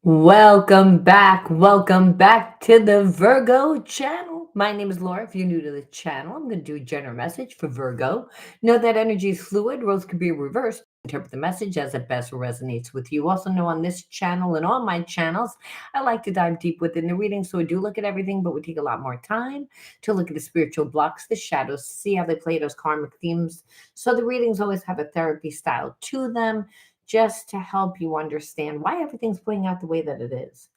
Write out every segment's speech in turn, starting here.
Welcome back. Welcome back to the Virgo channel. My name is Laura. If you're new to the channel, I'm going to do a general message for Virgo. Know that energy is fluid, roles can be reversed. Interpret the message as it best resonates with you. Also, know on this channel and on my channels, I like to dive deep within the reading. So, we do look at everything, but we take a lot more time to look at the spiritual blocks, the shadows, see how they play those karmic themes. So, the readings always have a therapy style to them just to help you understand why everything's playing out the way that it is.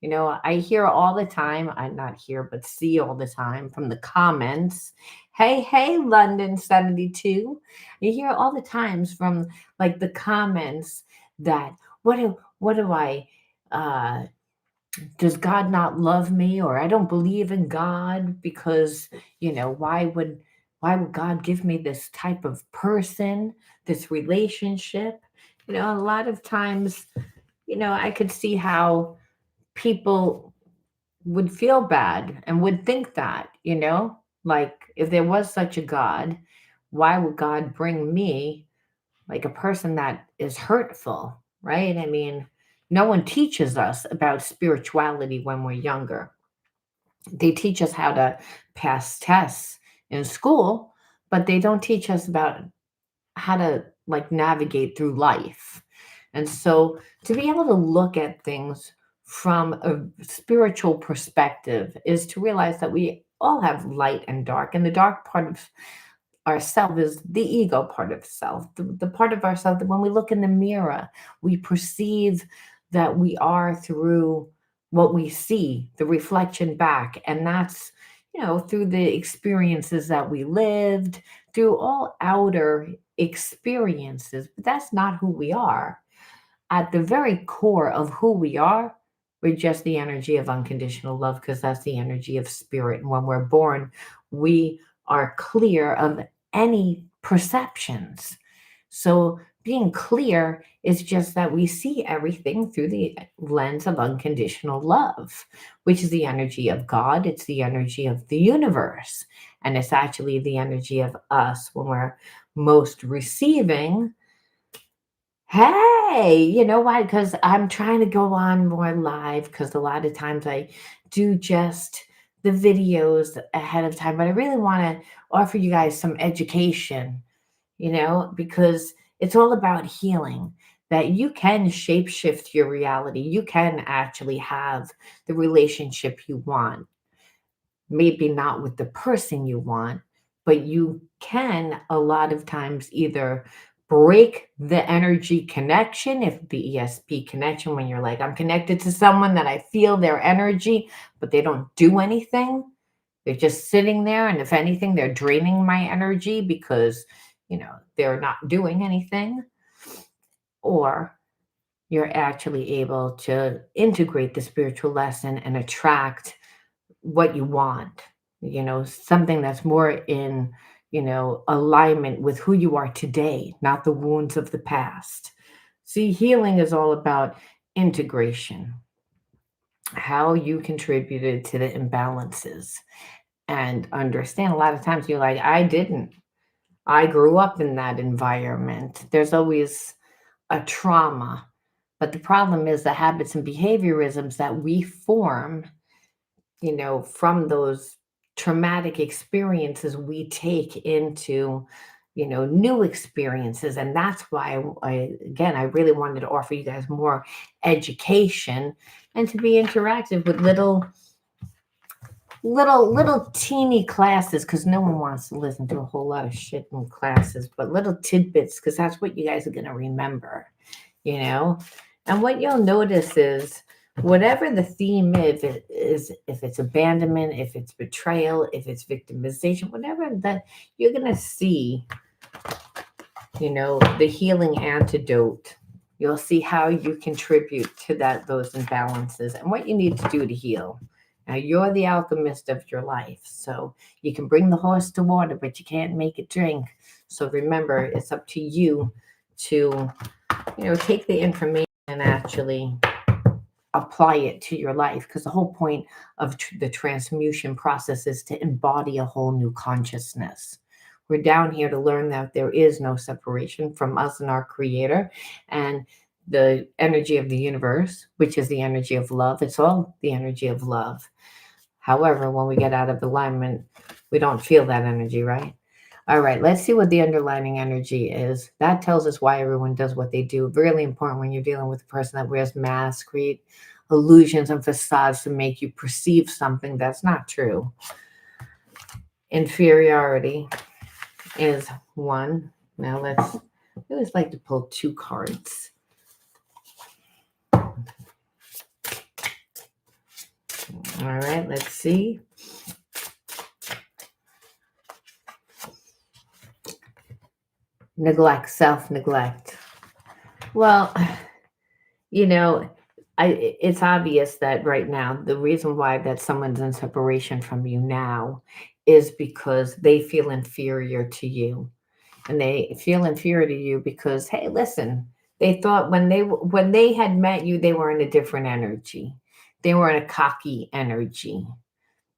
I hear all the time, I not hear, but see all the time from the comments, hey, London 72. You hear all the times from like the comments that what do I uh does God not love me, or I don't believe in God because, why would God give me this type of person, this relationship? A lot of times, I could see how people would feel bad and would think that, like if there was such a God, why would God bring me like a person that is hurtful, right? I mean, no one teaches us about spirituality when we're younger. They teach us how to pass tests in school, but they don't teach us about how to like navigate through life. And so to be able to look at things from a spiritual perspective is to realize that we all have light and dark, and the dark part of ourself is the ego part of self, the part of ourself that when we look in the mirror, we perceive that we are through what we see, the reflection back. And that's, through the experiences that we lived, through all outer experiences. But that's not who we are. At the very core of who we are, we're just the energy of unconditional love because that's the energy of spirit. And when we're born, we are clear of any perceptions. So being clear is just that we see everything through the lens of unconditional love, which is the energy of God. It's the energy of the universe. And it's actually the energy of us when we're most receiving. Hey, you know why? Because I'm trying to go on more live because a lot of times I do just the videos ahead of time, but I really want to offer you guys some education, because it's all about healing. That you can shapeshift your reality. You can actually have the relationship you want, maybe not with the person you want, but you can a lot of times either break the energy connection, if the ESP connection, when you're like, I'm connected to someone that I feel their energy, but they don't do anything. They're just sitting there. And if anything, they're draining my energy because, they're not doing anything. Or you're actually able to integrate the spiritual lesson and attract what you want, something that's more in, alignment with who you are today, not the wounds of the past. See, healing is all about integration, how you contributed to the imbalances, and understand a lot of times you're like, I didn't. I grew up in that environment. There's always a trauma. But the problem is the habits and behaviorisms that we form, from those traumatic experiences we take into, new experiences. And that's why again, I really wanted to offer you guys more education and to be interactive with little teeny classes because no one wants to listen to a whole lot of shit in classes, but little tidbits because that's what you guys are going to remember, you know? And what you'll notice is whatever the theme is, if it's abandonment, if it's betrayal, if it's victimization, whatever that you're going to see, the healing antidote. You'll see how you contribute to those imbalances and what you need to do to heal. Now you're the alchemist of your life. So you can bring the horse to water, but you can't make it drink. So remember, it's up to you to, take the information and actually apply it to your life, because the whole point of the transmutation process is to embody a whole new consciousness. We're down here to learn that there is no separation from us and our creator, and the energy of the universe, which is the energy of love. It's all the energy of love. However, when we get out of alignment, we don't feel that energy, right? All right, let's see what the underlying energy is. That tells us why everyone does what they do. Really important when you're dealing with a person that wears masks, create illusions and facades to make you perceive something that's not true. Inferiority is one. Now I always like to pull two cards. All right, let's see. Neglect, self-neglect. Well, you know, it's obvious that right now the reason why that someone's in separation from you now is because they feel inferior to you. And they feel inferior to you because, hey, listen, they thought when they had met you, they were in a different energy. They were in a cocky energy,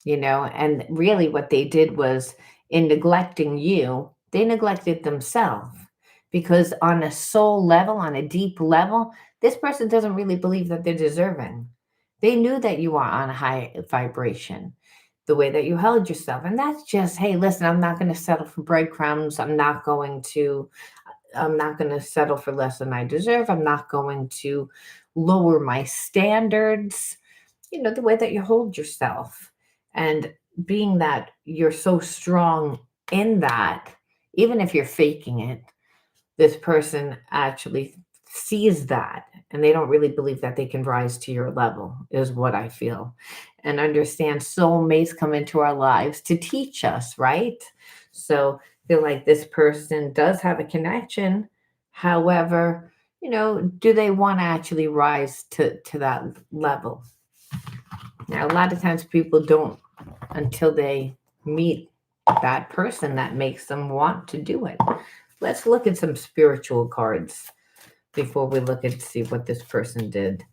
and really what they did was, in neglecting you, they neglected themselves, because on a soul level, on a deep level, this person doesn't really believe that they're deserving. They knew that you are on a high vibration, the way that you held yourself, and that's just, hey, listen, I'm not going to settle for breadcrumbs. I'm not going to settle for less than I deserve. I'm not going to lower my standards, the way that you hold yourself. And being that you're so strong in that, even if you're faking it, this person actually sees that, and they don't really believe that they can rise to your level, is what I feel. And understand soulmates come into our lives to teach us, right? So I feel like this person does have a connection. However, do they want to actually rise to that level? Now, a lot of times people don't, until they meet that person that makes them want to do it. Let's look at some spiritual cards before we look and see what this person did.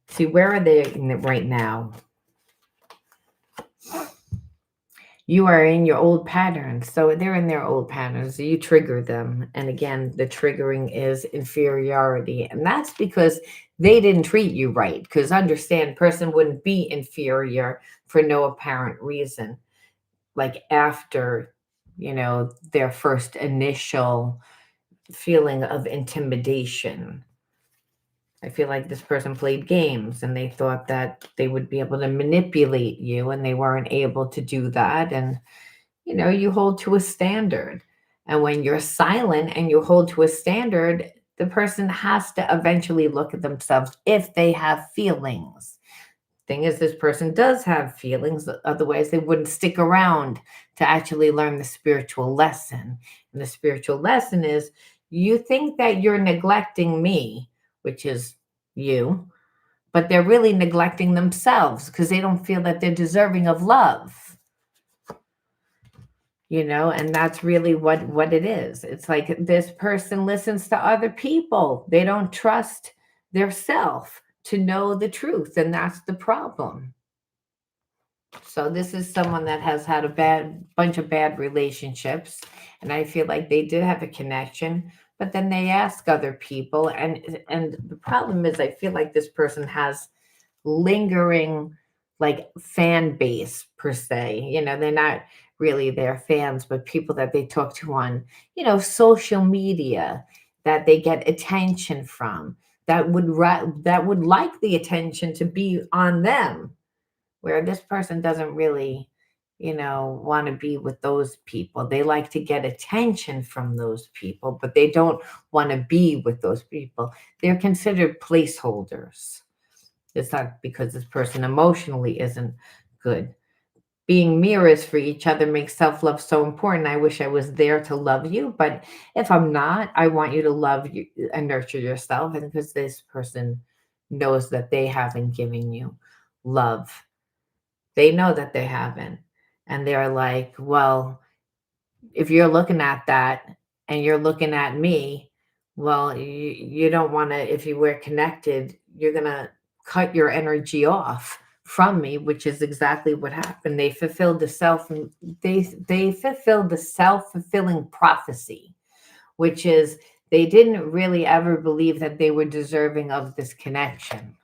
See, where are they right now? You are in your old patterns. So they're in their old patterns. You trigger them. And again, the triggering is inferiority. And that's because they didn't treat you right. Because understand, person wouldn't be inferior for no apparent reason. Like after, their first initial feeling of intimidation. I feel like this person played games and they thought that they would be able to manipulate you, and they weren't able to do that. And, you hold to a standard. And when you're silent and you hold to a standard, the person has to eventually look at themselves if they have feelings. Thing is, this person does have feelings, otherwise they wouldn't stick around to actually learn the spiritual lesson. And the spiritual lesson is, you think that you're neglecting me, which is you, but they're really neglecting themselves because they don't feel that they're deserving of love. And that's really what it is. It's like this person listens to other people. They don't trust their self to know the truth, and that's the problem. So this is someone that has had a bad bunch of bad relationships, and I feel like they did have a connection, but then they ask other people, and the problem is, I feel like this person has lingering, like, fan base per se. They're not really their fans, but people that they talk to on, social media, that they get attention from, that would like the attention to be on them, where this person doesn't really, want to be with those people. They like to get attention from those people, but they don't want to be with those people. They're considered placeholders. It's not because this person emotionally isn't good. Being mirrors for each other makes self-love so important. I wish I was there to love you, but if I'm not, I want you to love you and nurture yourself. And because this person knows that they haven't given you love, they know that they haven't. And they're like, well, if you're looking at that and you're looking at me, well, you don't want to, if you were connected, you're going to cut your energy off from me, which is exactly what happened. They fulfilled they fulfilled the self-fulfilling prophecy, which is They didn't really ever believe that they were deserving of this connection.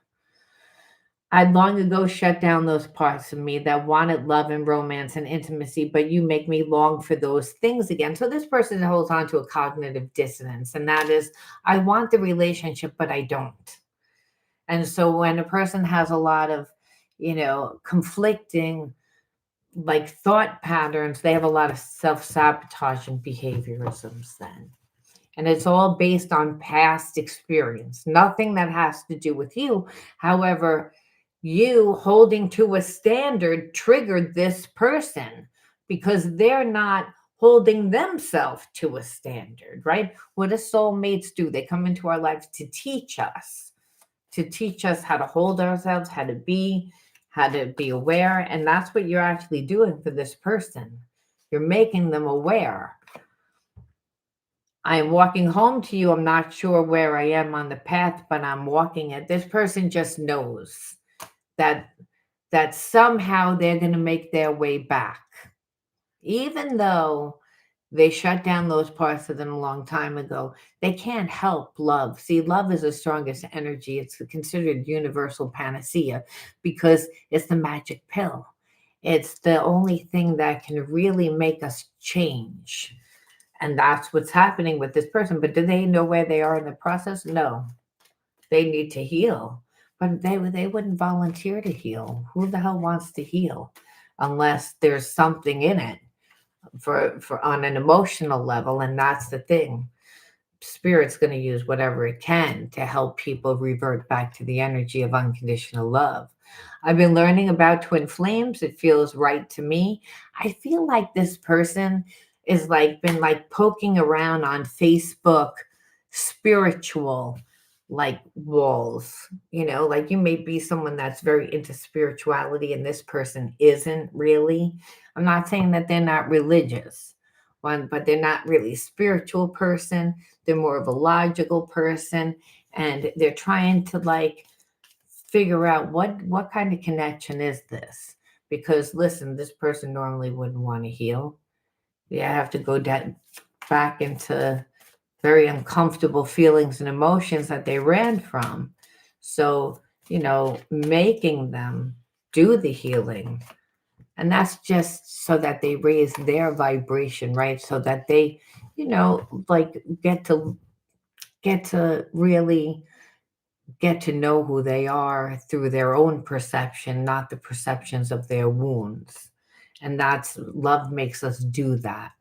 I long ago shut down those parts of me that wanted love and romance and intimacy, but you make me long for those things again. So this person holds on to a cognitive dissonance, and that is, I want the relationship, but I don't. And so when a person has a lot of, conflicting like thought patterns, they have a lot of self-sabotaging behaviorisms then. And it's all based on past experience, nothing that has to do with you. However, you holding to a standard triggered this person because they're not holding themselves to a standard, right? What do soulmates do? They come into our lives to teach us how to hold ourselves, how to be aware. And that's what you're actually doing for this person. You're making them aware. I am walking home to you. I'm not sure where I am on the path, but I'm walking it. This person just knows that somehow they're going to make their way back. Even though they shut down those parts of them a long time ago, they can't help love. See, love is the strongest energy. It's considered universal panacea because it's the magic pill. It's the only thing that can really make us change. And that's what's happening with this person. But do they know where they are in the process? No. They need to heal. But they wouldn't volunteer to heal. Who the hell wants to heal unless there's something in it for on an emotional level? And that's the thing. Spirit's going to use whatever it can to help people revert back to the energy of unconditional love. I've been learning about twin flames. It feels right to me. I feel like this person is like been like poking around on Facebook spiritual like walls, like you may be someone that's very into spirituality and this person isn't really. I'm not saying that they're not religious, but they're not really spiritual person. They're more of a logical person, and they're trying to like figure out what kind of connection is this? Because listen, this person normally wouldn't want to heal. You have to go back into very uncomfortable feelings and emotions that they ran from. So, making them do the healing. And that's just so that they raise their vibration, right? So that they, like get to really get to know who they are through their own perception, not the perceptions of their wounds. And that's love makes us do that.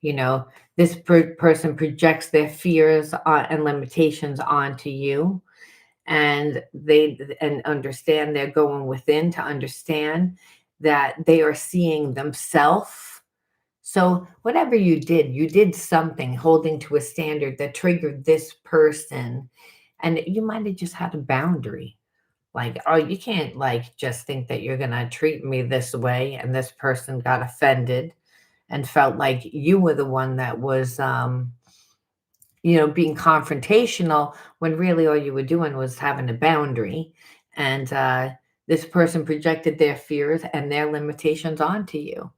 You know, this person projects their fears and limitations onto you, and and understand they're going within to understand that they are seeing themselves. So whatever you did something holding to a standard that triggered this person, and you might have just had a boundary. Like, oh, you can't like just think that you're gonna treat me this way, and this person got offended and felt like you were the one that was being confrontational when really all you were doing was having a boundary. And this person projected their fears and their limitations onto you.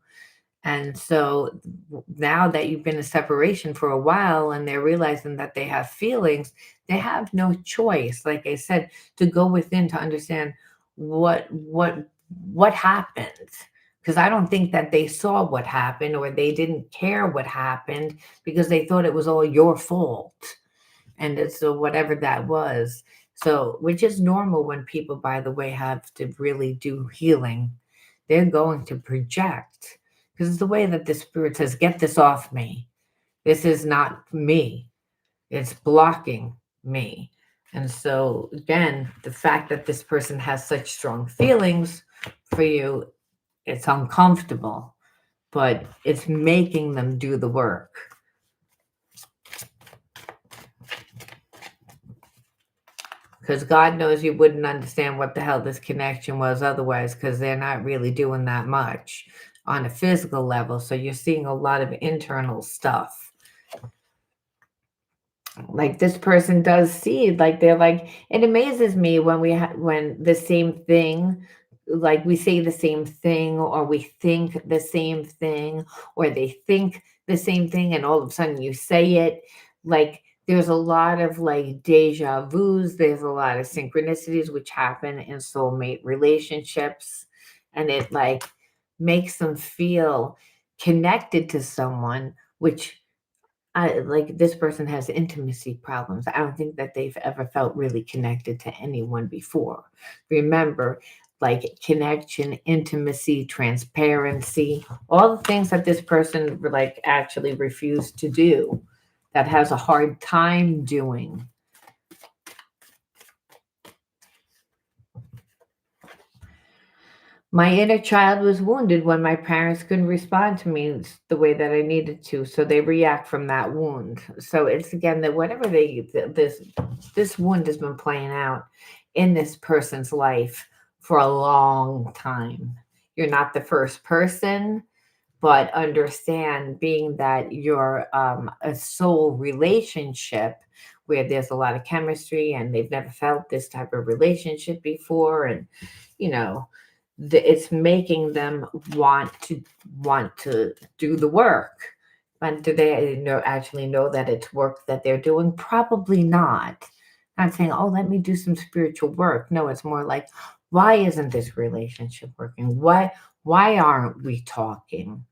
And so now that you've been in separation for a while and they're realizing that they have feelings, they have no choice, like I said, to go within to understand what happened. Because I don't think that they saw what happened or they didn't care what happened because they thought it was all your fault. And so whatever that was. So, which is normal when people, by the way, have to really do healing. They're going to project because it's the way that the spirit says, get this off me. This is not me. It's blocking me. And so, again, the fact that this person has such strong feelings for you, it's uncomfortable, but it's making them do the work. Because God knows you wouldn't understand what the hell this connection was otherwise, because they're not really doing that much on a physical level. So you're seeing a lot of internal stuff. Like this person does see, like they're like, it amazes me when when the same thing, like we say the same thing, or we think the same thing, or they think the same thing, and all of a sudden you say it. Like there's a lot of like deja vus, there's a lot of synchronicities which happen in soulmate relationships, and it like makes them feel connected to someone, which I like this person has intimacy problems. I don't think that they've ever felt really connected to anyone before. Remember, like connection, intimacy, transparency, all the things that this person like actually refused to do, that has a hard time doing. My inner child was wounded when my parents couldn't respond to me the way that I needed to, so they react from that wound. So it's again that whatever this wound has been playing out in this person's life for a long time. You're not the first person, but understand being that you're a soul relationship where there's a lot of chemistry and they've never felt this type of relationship before, and you know it's making them want to do the work. But do they actually know that it's work that they're doing? Probably not. Not saying, oh, let me do some spiritual work. No, it's more like, why isn't this relationship working? Why aren't we talking?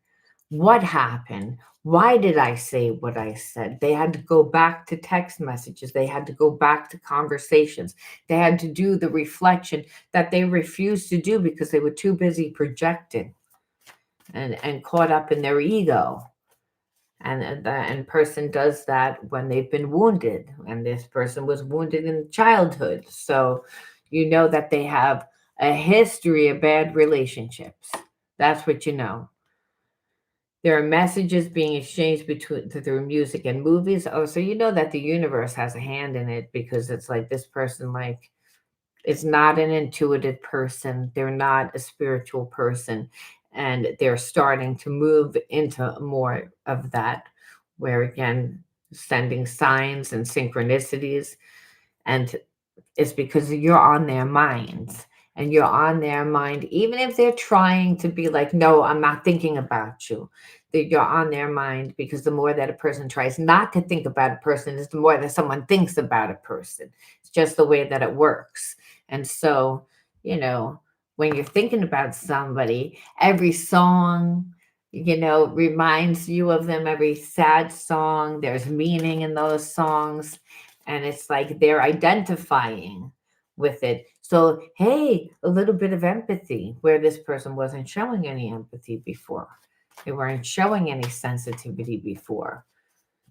What happened? Why did I say what I said? They had to go back to text messages. They had to go back to conversations. They had to do the reflection that they refused to do because they were too busy projecting and caught up in their ego. And the person does that when they've been wounded. And this person was wounded in childhood. So you know that they have a history of bad relationships. That's what you know. There are messages being exchanged between through music and movies. Oh, so you know that the universe has a hand in it because it's like this person like is not an intuitive person. They're not a spiritual person. And they're starting to move into more of that, where again, sending signs and synchronicities. And it's because you're on their minds, and you're on their mind even if they're trying to be like, no, I'm not thinking about you. That you're on their mind, because the more that a person tries not to think about a person is the more that someone thinks about a person. It's just the way that it works. And so, you know, when you're thinking about somebody, every song, reminds you of them. Every sad song, there's meaning in those songs, and it's like they're identifying with it. So, hey, a little bit of empathy where this person wasn't showing any empathy before. They weren't showing any sensitivity before.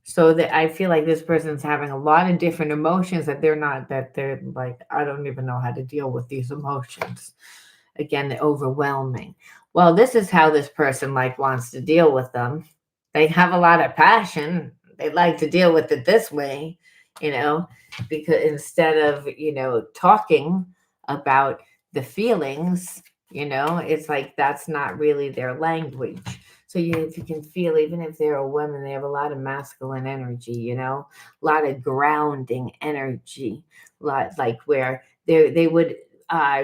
So that I feel like this person's having a lot of different emotions that they're like, I don't even know how to deal with these emotions. Again, overwhelming. Well, this is how this person like wants to deal with them. They have a lot of passion. They like to deal with it this way, you know, because instead of, talking about the feelings, it's like that's not really their language. So if you can feel, even if they're a woman, they have a lot of masculine energy, a lot of grounding energy, lot like where they would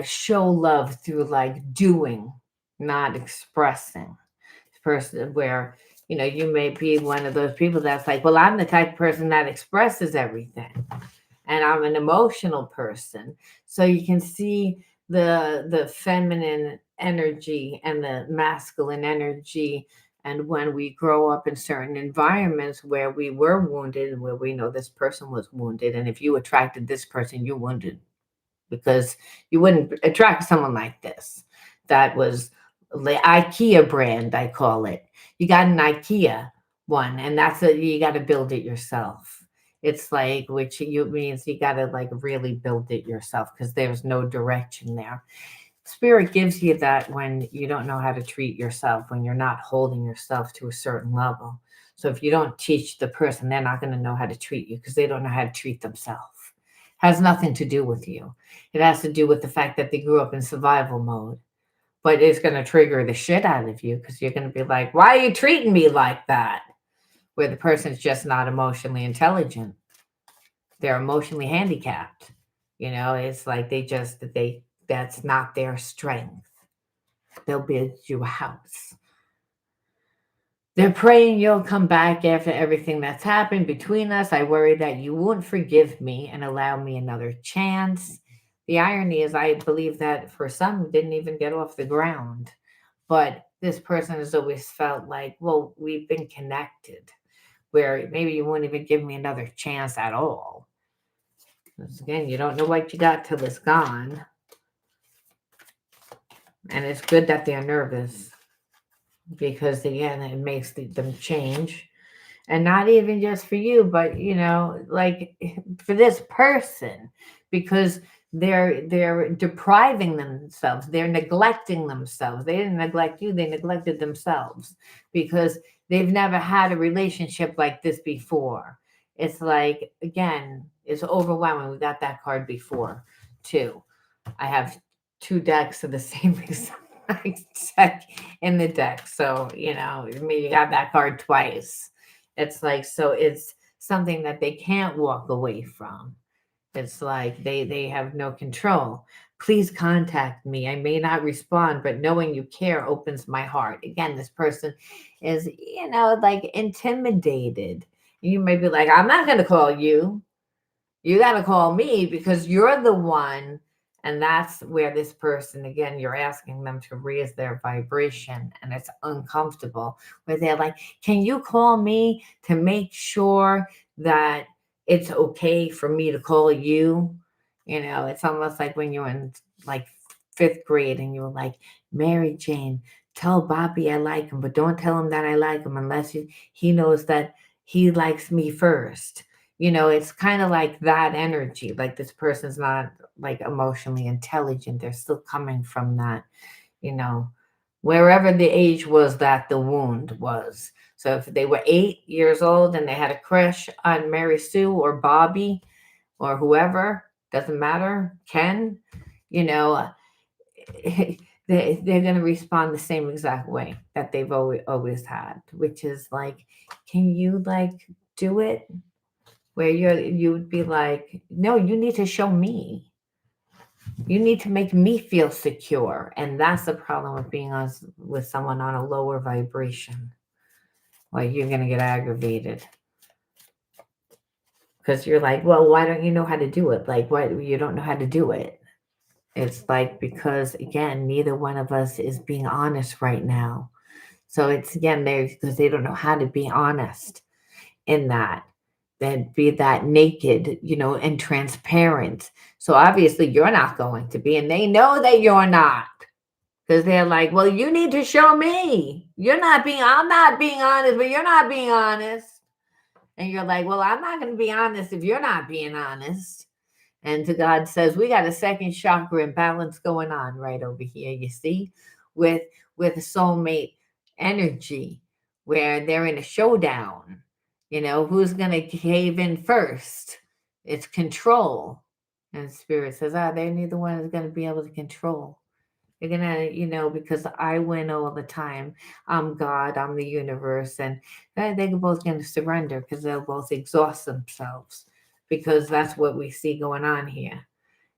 show love through like doing, not expressing. Person where you may be one of those people that's like, well, I'm the type of person that expresses everything, and I'm an emotional person. So you can see the feminine energy and the masculine energy. And when we grow up in certain environments where we were wounded and where we know this person was wounded, and if you attracted this person, you wounded, because you wouldn't attract someone like this. That was the IKEA brand, I call it. You got an IKEA one, and you got to build it yourself. It's like, which you means you got to like really build it yourself because there's no direction there. Spirit gives you that when you don't know how to treat yourself, when you're not holding yourself to a certain level. So if you don't teach the person, they're not going to know how to treat you because they don't know how to treat themselves. Has nothing to do with you. It has to do with the fact that they grew up in survival mode. But it's going to trigger the shit out of you because you're going to be like, why are you treating me like that? Where the person's just not emotionally intelligent. They're emotionally handicapped. It's like that's not their strength. They'll build you a house. They're praying you'll come back after everything that's happened between us. I worry that you won't forgive me and allow me another chance. The irony is, I believe that for some, it didn't even get off the ground. But this person has always felt like, well, we've been connected, where maybe you won't even give me another chance at all. Because again, you don't know what you got till it's gone. And it's good that they're nervous because, again, it makes them change. And not even just for you, but like for this person, because they're depriving themselves, they're neglecting themselves. They didn't neglect you, they neglected themselves because they've never had a relationship like this before. It's like, again, it's overwhelming. We got that card before too. I have two decks of the same exact deck in the deck, so maybe you got that card twice. It's like, so it's something that they can't walk away from. It's like they have no control. Please contact me. I may not respond, but knowing you care opens my heart. Again, this person is, like intimidated. You may be like, I'm not going to call you. You got to call me because you're the one. And that's where this person, again, you're asking them to raise their vibration and it's uncomfortable. Where they're like, can you call me to make sure that it's okay for me to call you? It's almost like when you're in like fifth grade and you were like, Mary Jane, tell Bobby I like him, but don't tell him that I like him unless he knows that he likes me first. It's kind of like that energy. Like this person's not like emotionally intelligent. They're still coming from that, you know, wherever the age was that the wound was. So if they were 8 years old and they had a crush on Mary Sue or Bobby or whoever, doesn't matter, Ken, you know, they're going to respond the same exact way that they've always had, which is like, can you like do it? Where you would be like, no, you need to show me. You need to make me feel secure. And that's the problem with being on with someone on a lower vibration. Like you're gonna get aggravated. Because you're like, well, why don't you know how to do it? Like, why you don't know how to do it? It's like because again, neither one of us is being honest right now. So it's again there because they don't know how to be honest in that, then be that naked, and transparent. So obviously you're not going to be, and they know that you're not. Because they're like, well, you need to show me. I'm not being honest, but you're not being honest. And you're like, well, I'm not going to be honest if you're not being honest. And to God says, we got a second chakra imbalance going on right over here, you see, with soulmate energy, where they're in a showdown. Who's gonna cave in first? It's control. And spirit says, they're neither one is gonna be able to control. You're gonna, because I win all the time. I'm God, I'm the universe, and they're both gonna surrender because they'll both exhaust themselves because that's what we see going on here.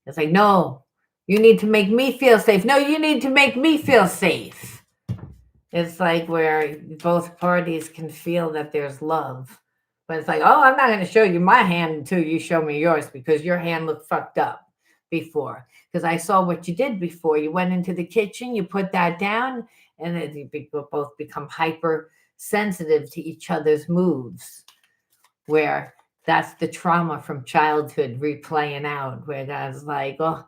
It's like, no, you need to make me feel safe. No, you need to make me feel safe. It's like where both parties can feel that there's love. But it's like, oh, I'm not going to show you my hand until you show me yours because your hand looked fucked up before. Because I saw what you did before. You went into the kitchen, you put that down, and then you both become hyper sensitive to each other's moves. Where that's the trauma from childhood replaying out, where that's like, oh,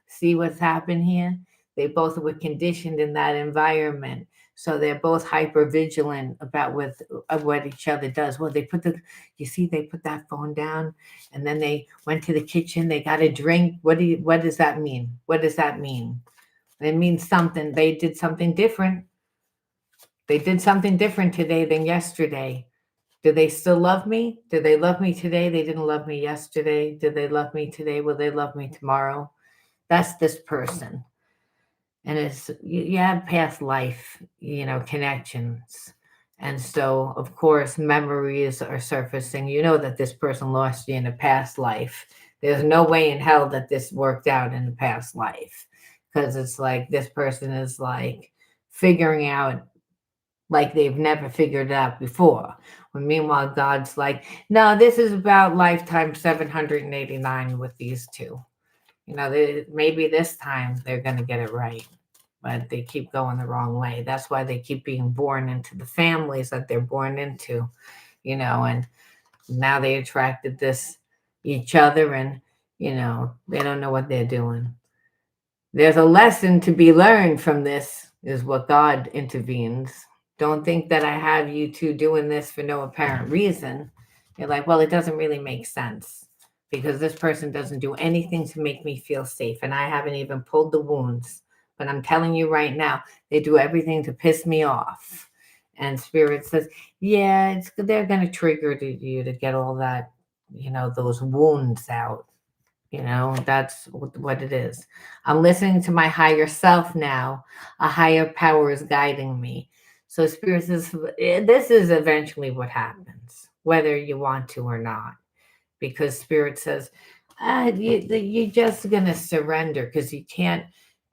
see what's happened here? They both were conditioned in that environment. So they're both hyper vigilant about what each other does. Well, they put that phone down and then they went to the kitchen, they got a drink. What does that mean? What does that mean? It means something. They did something different. They did something different today than yesterday. Do they still love me? Do they love me today? They didn't love me yesterday. Do they love me today? Will they love me tomorrow? That's this person. And it's you have past life, connections. And so, of course, memories are surfacing. You know that this person lost you in a past life. There's no way in hell that this worked out in a past life because it's like this person is like figuring out like they've never figured it out before. When meanwhile, God's like, no, this is about lifetime 789 with these two. Maybe this time they're going to get it right, but they keep going the wrong way. That's why they keep being born into the families that they're born into, and now they attracted this each other, and they don't know what they're doing. There's a lesson to be learned from this, is what God intervenes. Don't think that I have you two doing this for no apparent reason. You're like, well, it doesn't really make sense because this person doesn't do anything to make me feel safe, and I haven't even pulled the wounds. But I'm telling you right now, they do everything to piss me off. And Spirit says, yeah, they're going to trigger you to get all that, those wounds out. That's what it is. I'm listening to my higher self now. A higher power is guiding me. So, Spirit says, this is eventually what happens, whether you want to or not. Because Spirit says, you're just going to surrender because you can't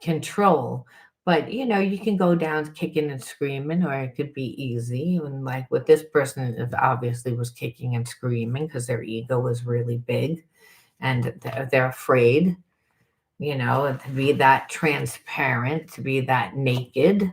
control. But, you can go down kicking and screaming, or it could be easy. And like with this person, it obviously was kicking and screaming because their ego was really big and they're afraid, to be that transparent, to be that naked.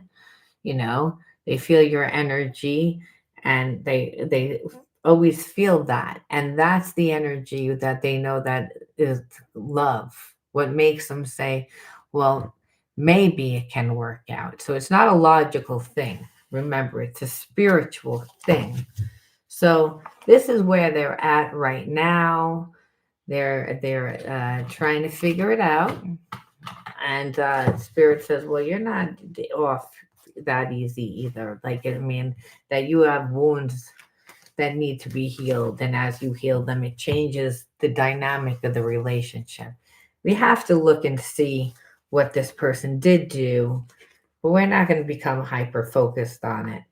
you know they feel your energy, and they always feel that, and that's the energy that they know that is love, what makes them say, well, maybe it can work out. So it's not a logical thing. Remember, it's a spiritual thing. So this is where they're at right now. They're trying to figure it out, and Spirit says, "Well, you're not off that easy either. Like, I mean, that you have wounds that need to be healed, and as you heal them, it changes the dynamic of the relationship. We have to look and see what this person did do, but we're not going to become hyper focused on it.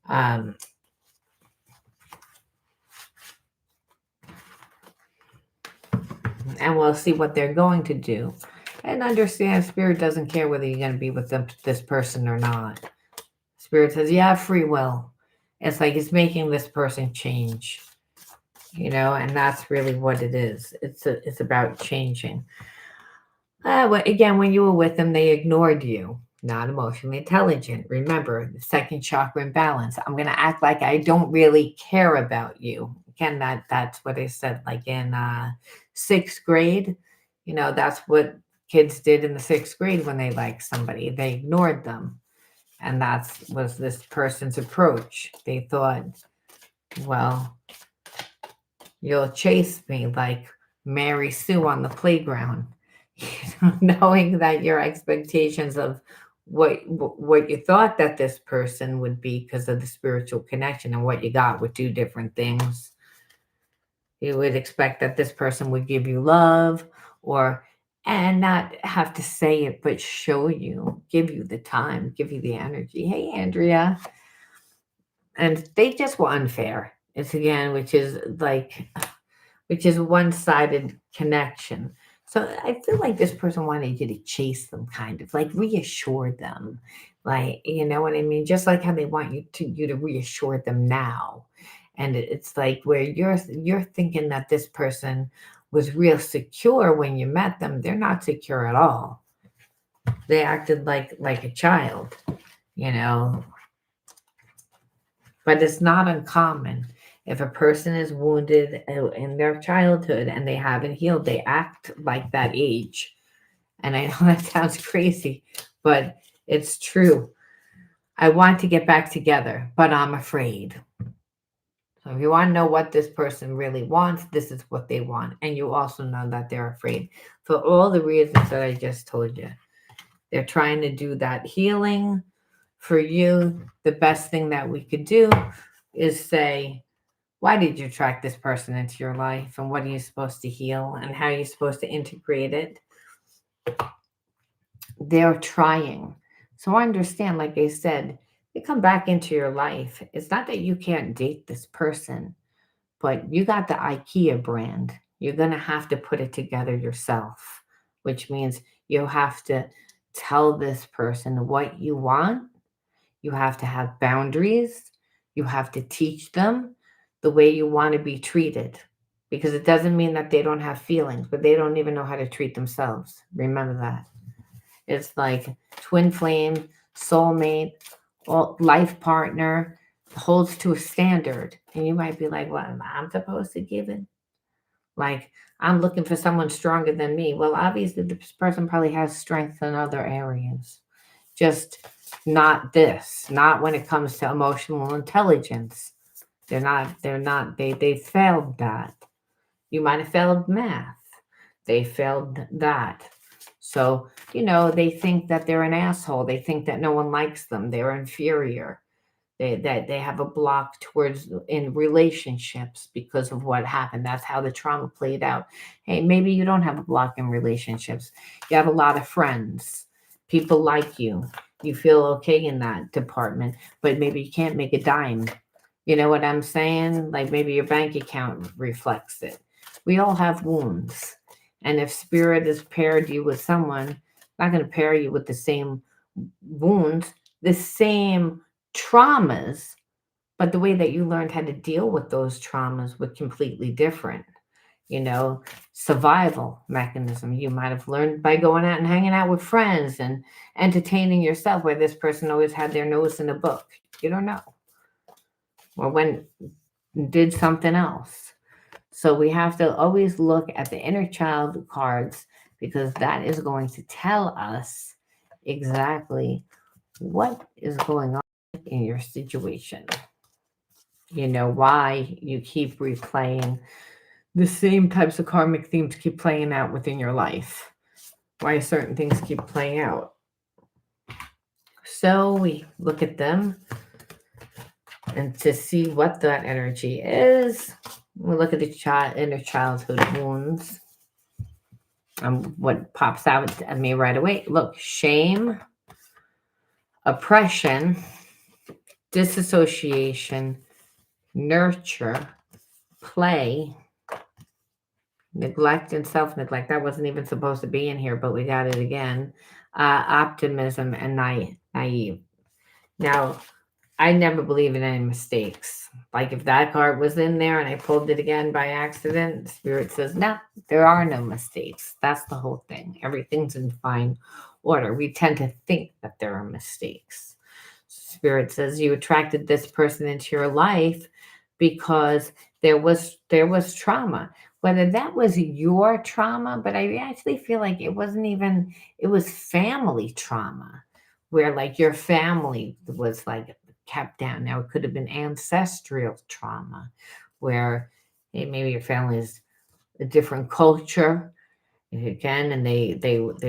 Um, and we'll see what they're going to do." And understand, Spirit doesn't care whether you're going to be with this person or not. Spirit says, you have free will. It's like it's making this person change, and that's really what it is. It's about changing. Again, when you were with them, they ignored you. Not emotionally intelligent. Remember, the second chakra imbalance. I'm going to act like I don't really care about you. Again, that's what I said. Like in sixth grade, that's what kids did in the sixth grade when they liked somebody. They ignored them, and that was this person's approach. They thought, well, you'll chase me like Mary Sue on the playground, knowing that your expectations of what you thought that this person would be because of the spiritual connection and what you got were two different things. You would expect that this person would give you love, or and not have to say it, but show you, give you the time, give you the energy. Hey, Andrea. And they just were unfair. It's again, which is one-sided connection. So I feel like this person wanted you to chase them, kind of like reassure them, like, you know what I mean, just like how they want you to reassure them now. And it's like where you're thinking that this person was real secure when you met them. They're not secure at all. They acted like a child, you know. But it's not uncommon. If a person is wounded in their childhood and they haven't healed, they act like that age. And I know that sounds crazy, but it's true. I want to get back together, but I'm afraid. So if you want to know what this person really wants, this is what they want. And you also know that they're afraid for all the reasons that I just told you. They're trying to do that healing for you. The best thing that we could do is say, why did you attract this person into your life, and what are you supposed to heal, and how are you supposed to integrate it? They're trying. So I understand, like I said, they come back into your life. It's not that you can't date this person, but you got the IKEA brand. You're going to have to put it together yourself, which means you have to tell this person what you want. You have to have boundaries. You have to teach them the way you want to be treated, because it doesn't mean that they don't have feelings, but they don't even know how to treat themselves. Remember that. It's like twin flame, soulmate, life partner holds to a standard. And you might be like, "What am I supposed to give it?" Like, I'm looking for someone stronger than me. Well, obviously, this person probably has strength in other areas, just not this, not when it comes to emotional intelligence. They failed that. You might have failed math. They failed that. So, they think that they're an asshole. They think that no one likes them. They're inferior. They have a block towards in relationships because of what happened. That's how the trauma played out. Hey, maybe you don't have a block in relationships. You have a lot of friends. People like you. You feel okay in that department, but maybe you can't make a dime. You know what I'm saying? Like maybe your bank account reflects it. We all have wounds. And if spirit has paired you with someone, not going to pair you with the same wounds, the same traumas, but the way that you learned how to deal with those traumas were completely different. You know, survival mechanism you might have learned by going out and hanging out with friends and entertaining yourself, where this person always had their nose in a book. You don't know. Or when did something else. So we have to always look at the inner child cards, because that is going to tell us exactly what is going on in your situation. Why you keep replaying the same types of karmic themes keep playing out within your life, why certain things keep playing out. So we look at them and to see what that energy is. We look at the inner childhood wounds. What pops out at me right away? Look, shame, oppression, disassociation, nurture, play, neglect, and self neglect. That wasn't even supposed to be in here, but we got it again. Optimism and naive. Now, I never believe in any mistakes. Like if that card was in there and I pulled it again by accident, Spirit says, no, there are no mistakes. That's the whole thing. Everything's in fine order. We tend to think that there are mistakes. Spirit says you attracted this person into your life because there was trauma. Whether that was your trauma, but I actually feel like it was family trauma, where like your family was like kept down. Now it could have been ancestral trauma, where maybe your family is a different culture again, and they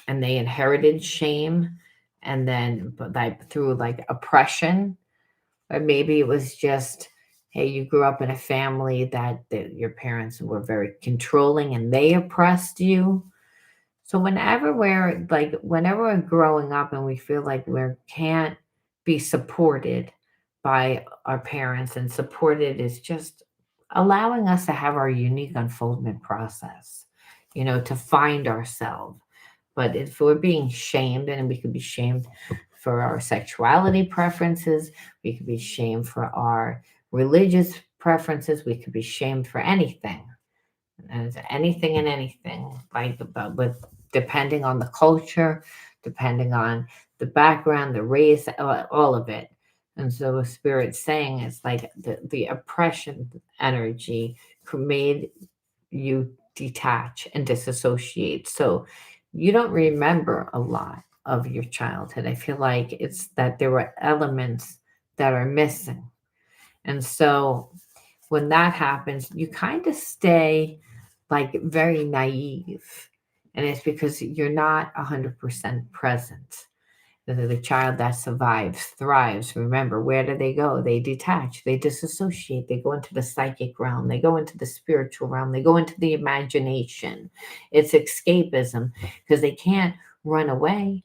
inherited shame, and then but like through like oppression, or maybe it was just, hey, you grew up in a family that your parents were very controlling and they oppressed you. So whenever we're growing up and we feel like we can't be supported by our parents, and supported is just allowing us to have our unique unfoldment process, to find ourselves. But if we're being shamed, and we could be shamed for our sexuality preferences, we could be shamed for our religious preferences, we could be shamed for anything, and anything, like but with depending on the culture, depending on the background, the race, all of it. And so spirit's saying it's like the oppression energy made you detach and disassociate. So you don't remember a lot of your childhood. I feel like it's that there were elements that are missing. And so when that happens, you kind of stay like very naive. And it's because you're not 100% present. The child that survives thrives. Remember, where do they go? They detach, they disassociate, they go into the psychic realm, they go into the spiritual realm, they go into the imagination. It's escapism, because they can't run away.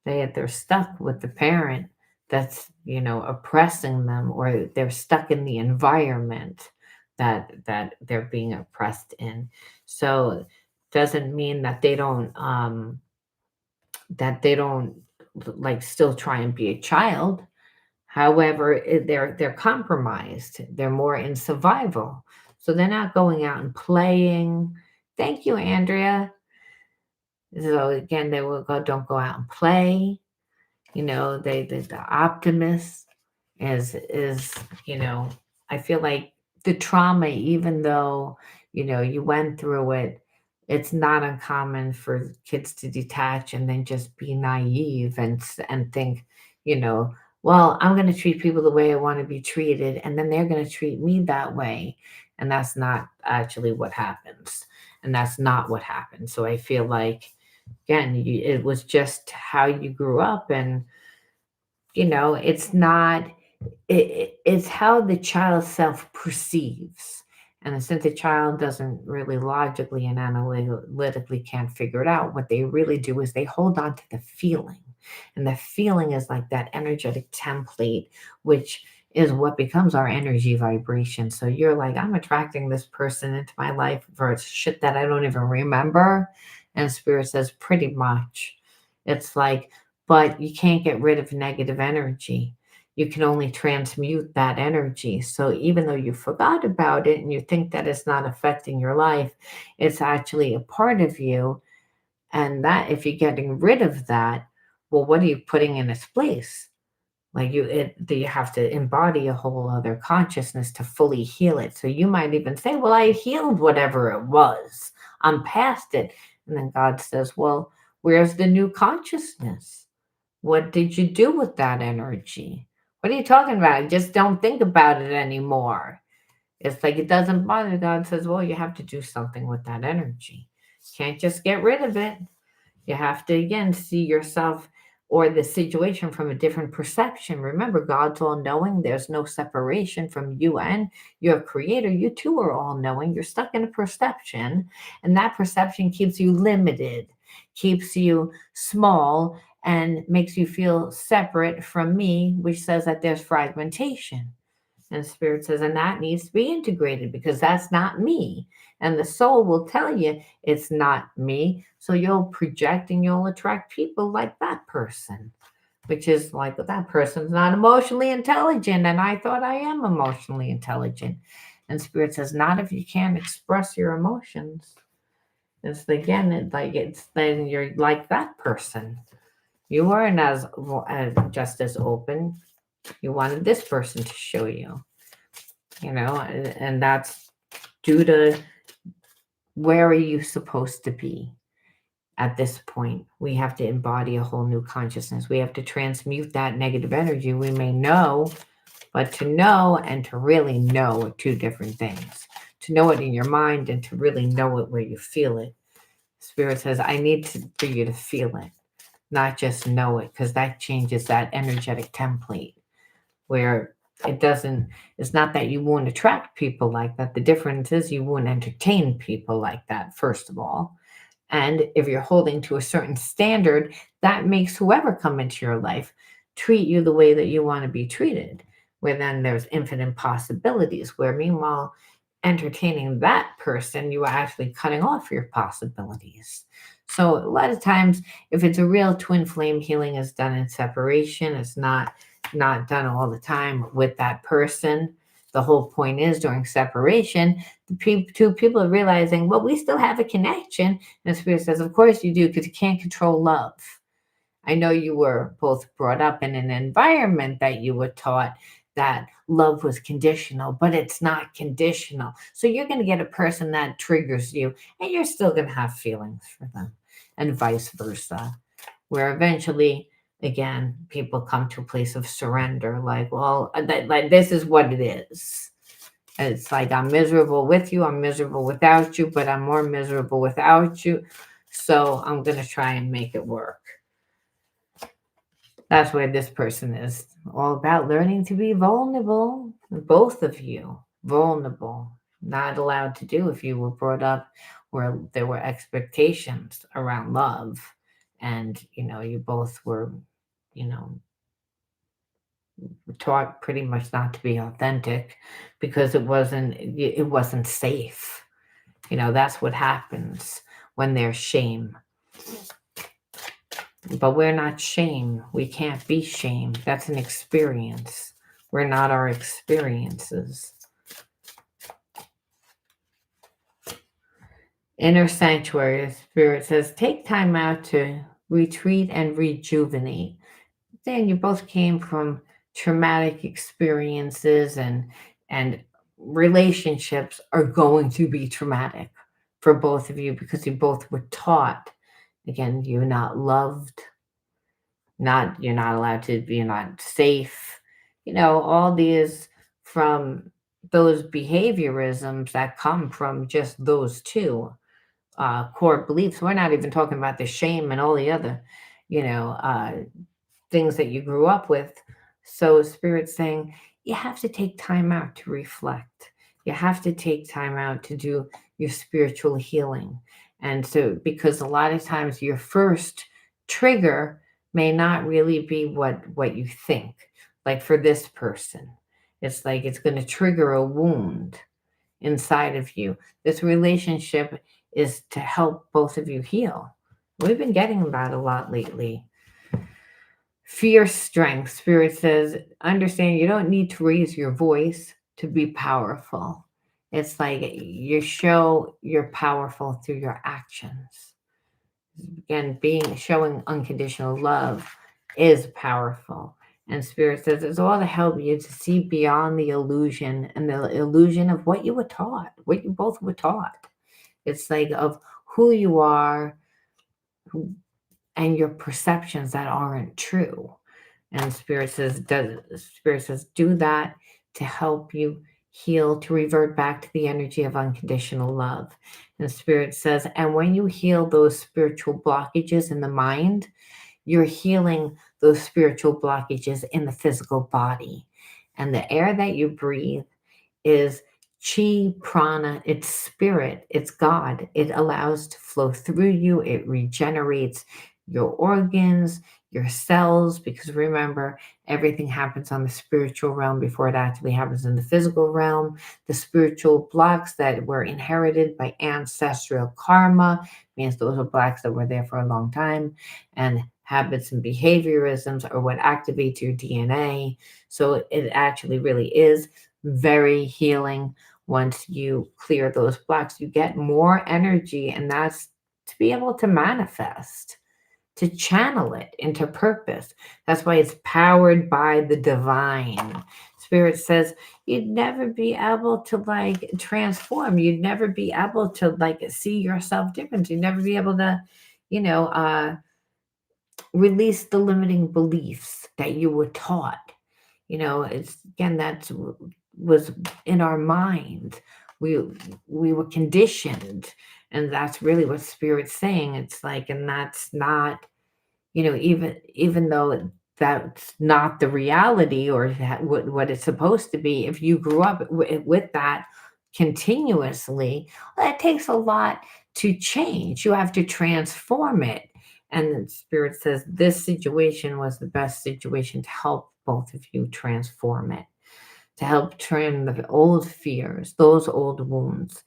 They're stuck with the parent that's oppressing them, or they're stuck in the environment that they're being oppressed in. So doesn't mean that they don't like still try and be a child. However, they're compromised. They're more in survival. So they're not going out and playing. Thank you, Andrea. So again, they will go, don't go out and play. The optimist is, I feel like the trauma, even though, you went through it, it's not uncommon for kids to detach and then just be naive and think, you know, well, I'm going to treat people the way I want to be treated, and then they're going to treat me that way. And that's not actually what happens. And that's not what happened. So I feel like, again, it was just how you grew up. And it's not it's how the child self perceives. And since the child doesn't really logically and analytically can't figure it out, what they really do is they hold on to the feeling. And the feeling is like that energetic template, which is what becomes our energy vibration. So you're like, I'm attracting this person into my life for shit that I don't even remember. And Spirit says, pretty much. It's like, but you can't get rid of negative energy. You can only transmute that energy. So even though you forgot about it and you think that it's not affecting your life, it's actually a part of you. And that, if you're getting rid of that, well, what are you putting in its place? Like you have to embody a whole other consciousness to fully heal it. So you might even say, well, I healed whatever it was. I'm past it. And then God says, well, where's the new consciousness? What did you do with that energy? What are you talking about? Just don't think about it anymore. It's like it doesn't bother. God says, well, you have to do something with that energy. Can't just get rid of it. You have to, again, see yourself or the situation from a different perception. Remember, God's all knowing. There's no separation from you and your creator. You too are all knowing. You're stuck in a perception, and that perception keeps you limited, keeps you small, and makes you feel separate from me, which says that there's fragmentation. And Spirit says, and that needs to be integrated because that's not me. And the soul will tell you it's not me. So you'll project and you'll attract people like that person, which is like that person's not emotionally intelligent. And I thought I am emotionally intelligent. And Spirit says, not if you can't express your emotions. It's again, it's then you're like that person. You weren't as just as open. You wanted this person to show you, and that's due to where are you supposed to be at this point. We have to embody a whole new consciousness. We have to transmute that negative energy. We may know, but to know and to really know are two different things. To know it in your mind and to really know it where you feel it. Spirit says, I need for you to feel it, not just know it, because that changes that energetic template where it's not that you won't attract people like that. The difference is you won't entertain people like that, first of all. And if you're holding to a certain standard, that makes whoever come into your life treat you the way that you want to be treated, where then there's infinite possibilities, where meanwhile, entertaining that person, you are actually cutting off your possibilities. So a lot of times, if it's a real twin flame healing is done in separation, it's not done all the time with that person. The whole point is during separation, two people are realizing, well, we still have a connection. And the Spirit says, of course you do, because you can't control love. I know you were both brought up in an environment that you were taught that love was conditional, but it's not conditional. So you're going to get a person that triggers you, and you're still going to have feelings for them, and vice versa, where eventually, again, people come to a place of surrender, like, well, like this is what it is. It's like, I'm miserable with you, I'm miserable without you, but I'm more miserable without you. So I'm going to try and make it work. That's where this person is all about learning to be vulnerable. Both of you, vulnerable, not allowed to do if you were brought up where there were expectations around love. And, you both were, you know, taught pretty much not to be authentic because it wasn't safe. That's what happens when there's shame. But we're not shame. We can't be shame. That's an experience. We're not our experiences. Inner sanctuary, spirit says, take time out to retreat and rejuvenate. Dan, you both came from traumatic experiences, and relationships are going to be traumatic for both of you because you both were taught, again, you're not loved, not you're not allowed to be, you're not safe, all these from those behaviorisms that come from just those two core beliefs. We're not even talking about the shame and all the other you know things that you grew up with. So spirit's saying you have to take time out to reflect. You have to take time out to do your spiritual healing. And so because a lot of times your first trigger may not really be what you think. Like for this person, it's like it's going to trigger a wound inside of you. This relationship is to help both of you heal. We've been getting that a lot lately. Fear strength. Spirit says, understand you don't need to raise your voice to be powerful. It's like you show you're powerful through your actions. Again, being showing unconditional love is powerful. And Spirit says it's all to help you to see beyond the illusion and the illusion of what you were taught, what you both were taught. It's like of who you are and your perceptions that aren't true. And Spirit says do that to help you heal, to revert back to the energy of unconditional love. And Spirit says, and when you heal those spiritual blockages in the mind, you're healing those spiritual blockages in the physical body. And the air that you breathe is chi prana, it's spirit, it's God. It allows to flow through you, it regenerates your organs, your cells, because remember, everything happens on the spiritual realm before it actually happens in the physical realm. The spiritual blocks that were inherited by ancestral karma means those are blocks that were there for a long time, and habits and behaviorisms are what activates your DNA. So it actually really is very healing. Once you clear those blocks, you get more energy, and that's to be able to manifest, to channel it into purpose. That's why it's powered by the divine. Spirit says you'd never be able to like transform. You'd never be able to like see yourself different. You'd never be able to, you know, uh, release the limiting beliefs that you were taught. It's again that's was in our mind. We were conditioned, and that's really what spirit's saying. It's like, and that's not, even though that's not the reality or what it's supposed to be. If you grew up with that continuously, well, it takes a lot to change. You have to transform it. And the spirit says this situation was the best situation to help both of you transform it, to help turn the old fears, those old wounds,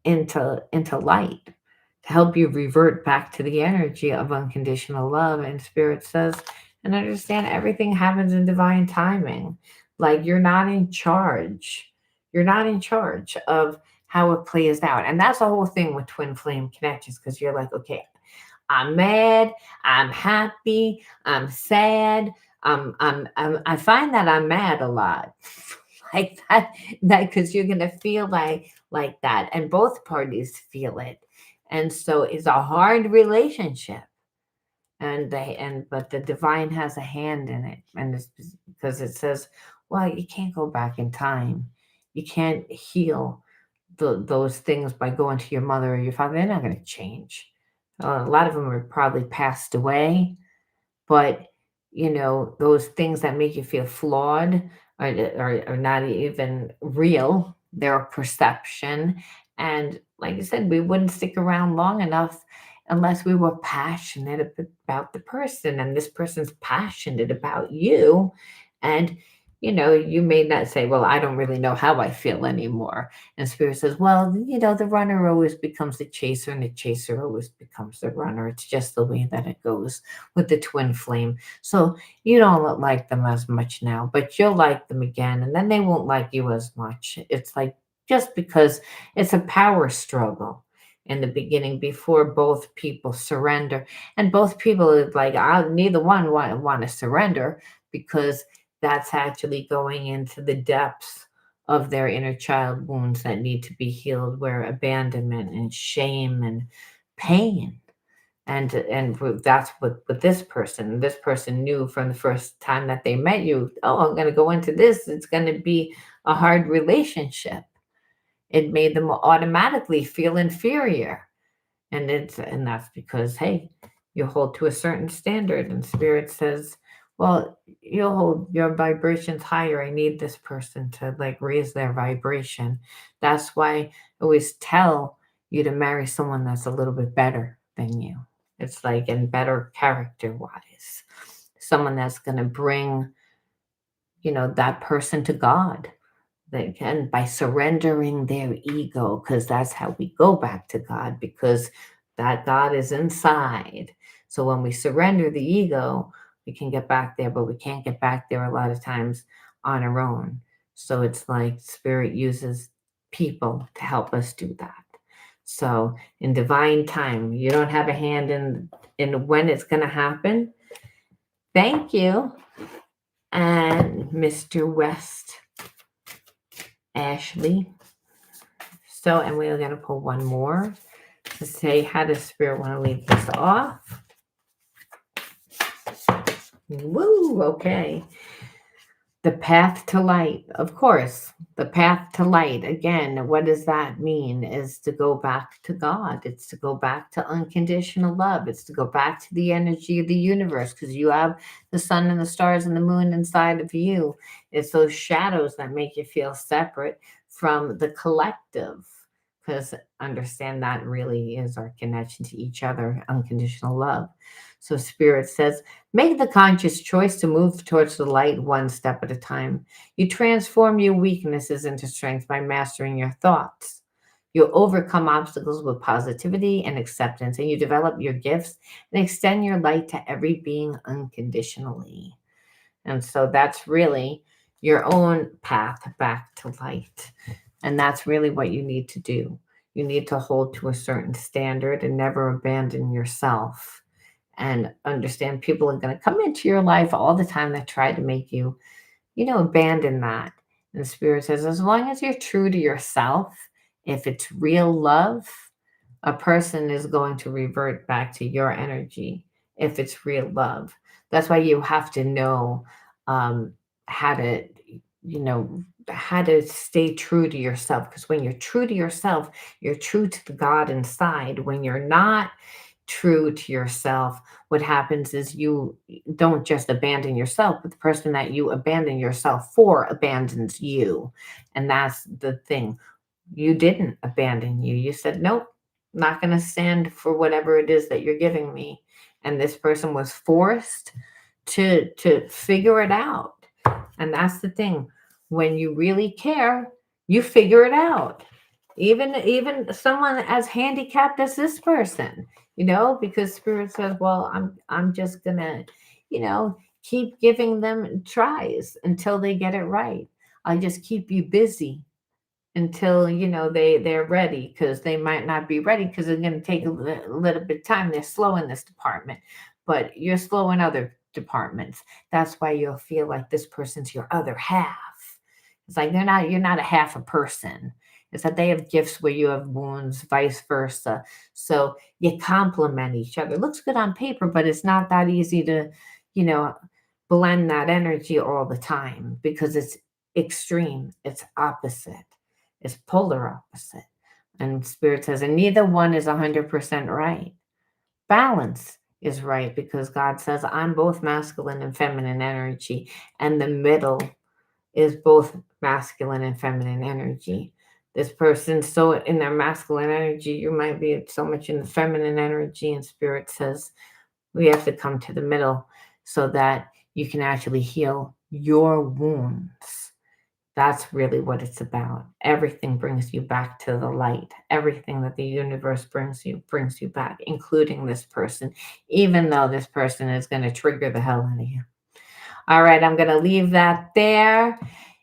into light, to help you revert back to the energy of unconditional love. And spirit says, and understand everything happens in divine timing. Like you're not in charge. You're not in charge of how it plays out. And that's the whole thing with twin flame connections, because you're like, okay, I'm mad, I'm happy, I'm sad. I find that I'm mad a lot. Like that because you're gonna feel like that, and both parties feel it. And so it's a hard relationship. But the divine has a hand in it. And it's because it says, well, you can't go back in time. You can't heal those things by going to your mother or your father. They're not going to change. A lot of them are probably passed away, but those things that make you feel flawed are not even real. They're a perception. And like I said, we wouldn't stick around long enough unless we were passionate about the person, and this person's passionate about you. And you may not say, well, I don't really know how I feel anymore. And spirit says, well, the runner always becomes the chaser and the chaser always becomes the runner. It's just the way that it goes with the twin flame. So you don't like them as much now, but you'll like them again. And then they won't like you as much. It's like just because it's a power struggle in the beginning before both people surrender. And both people is like, neither one want to surrender because that's actually going into the depths of their inner child wounds that need to be healed, where abandonment and shame and pain. And that's what with this person knew from the first time that they met you, oh, I'm going to go into this, it's going to be a hard relationship. It made them automatically feel inferior. And that's because, hey, you hold to a certain standard, and spirit says, well, you'll hold your vibrations higher. I need this person to like raise their vibration. That's why I always tell you to marry someone that's a little bit better than you. It's like, and better character wise, someone that's going to bring that person to God. Again, by surrendering their ego, because that's how we go back to God, because that God is inside. So when we surrender the ego, we can get back there, but we can't get back there a lot of times on our own. So it's like spirit uses people to help us do that. So in divine time, you don't have a hand in when it's going to happen. Thank you. And Mr. West Ashley. So, and we're going to pull one more to say, how does spirit want to leave this off? Woo, okay. The path to light, of course. The path to light. Again, what does that mean? Is to go back to God. It's to go back to unconditional love. It's to go back to the energy of the universe, because you have the sun and the stars and the moon inside of you. It's those shadows that make you feel separate from the collective. Because understand that really is our connection to each other, unconditional love. So Spirit says, make the conscious choice to move towards the light one step at a time. You transform your weaknesses into strength by mastering your thoughts. You overcome obstacles with positivity and acceptance, and you develop your gifts and extend your light to every being unconditionally. And so that's really your own path back to light. And that's really what you need to do. You need to hold to a certain standard and never abandon yourself. And understand people are going to come into your life all the time that try to make you, abandon that. And the spirit says, as long as you're true to yourself, if it's real love, a person is going to revert back to your energy if it's real love. That's why you have to know how to, how to stay true to yourself. Because when you're true to yourself, you're true to the God inside. When you're not true to yourself, what happens is you don't just abandon yourself, but the person that you abandon yourself for abandons you. And that's the thing. You didn't abandon you. You said, nope, not going to stand for whatever it is that you're giving me. And this person was forced to figure it out. And that's the thing. When you really care, you figure it out. Even someone as handicapped as this person, because spirit says, well, I'm just gonna, keep giving them tries until they get it right. I just keep you busy until they're ready, because they might not be ready, because it's going to take a little bit of time. They're slow in this department, but you're slow in other departments. That's why you'll feel like this person's your other half. It's like you're not a half a person. It's that they have gifts where you have wounds, vice versa. So you complement each other. It looks good on paper, but it's not that easy to you know blend that energy all the time, because it's extreme, it's opposite, it's polar opposite. And spirit says, and neither one is 100% right. Balance is right, because God says, I'm both masculine and feminine energy, and the middle is both masculine and feminine energy. This person's so in their masculine energy, you might be so much in the feminine energy, and spirit says we have to come to the middle so that you can actually heal your wounds. That's really what it's about. Everything brings you back to the light. Everything that the universe brings you back, including this person, even though this person is going to trigger the hell out of you. All right, I'm going to leave that there.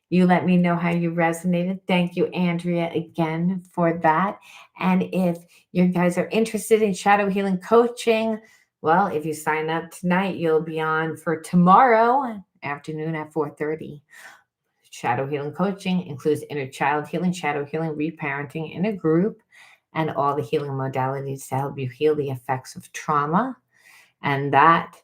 You let me know how you resonated. Thank you, Andrea, again for that. And if you guys are interested in shadow healing coaching, well, if you sign up tonight, you'll be on for tomorrow afternoon at 4:30. Shadow healing coaching includes inner child healing, shadow healing, reparenting in a group, and all the healing modalities to help you heal the effects of trauma. And that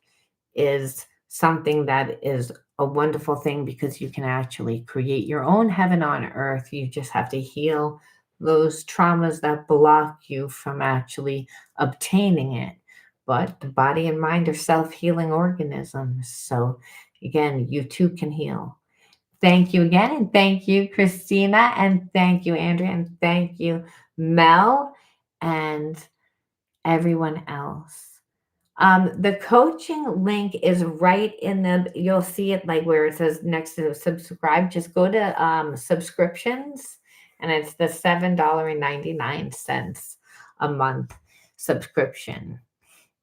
is something that is a wonderful thing because you can actually create your own heaven on earth. You just have to heal those traumas that block you from actually obtaining it. But the body and mind are self healing organisms. So, again, you too can heal. Thank you again. And thank you, Christina. And thank you, Andrea. And thank you, Mel. And everyone else. The coaching link is right in you'll see it like where it says next to subscribe. Just go to subscriptions, and it's the $7.99 a month subscription.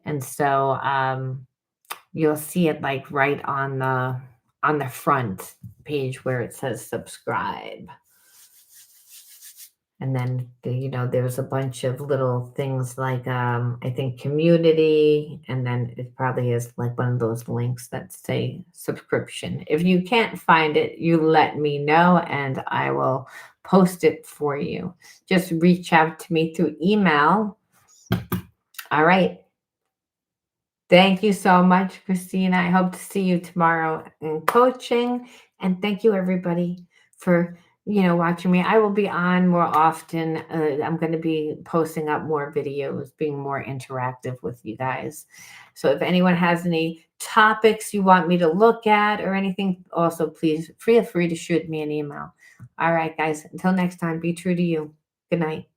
And so you'll see it like right on the front page where it says subscribe. And then there's a bunch of little things like I think community, and then it probably is like one of those links that say subscription. If you can't find it, you let me know and I will post it for you. Just reach out to me through email. All right. Thank you so much, Christina. I hope to see you tomorrow in coaching. And thank you, everybody, for watching me. I will be on more often. I'm going to be posting up more videos, being more interactive with you guys. So if anyone has any topics you want me to look at or anything, also please feel free to shoot me an email. All right, guys. Until next time, be true to you. Good night.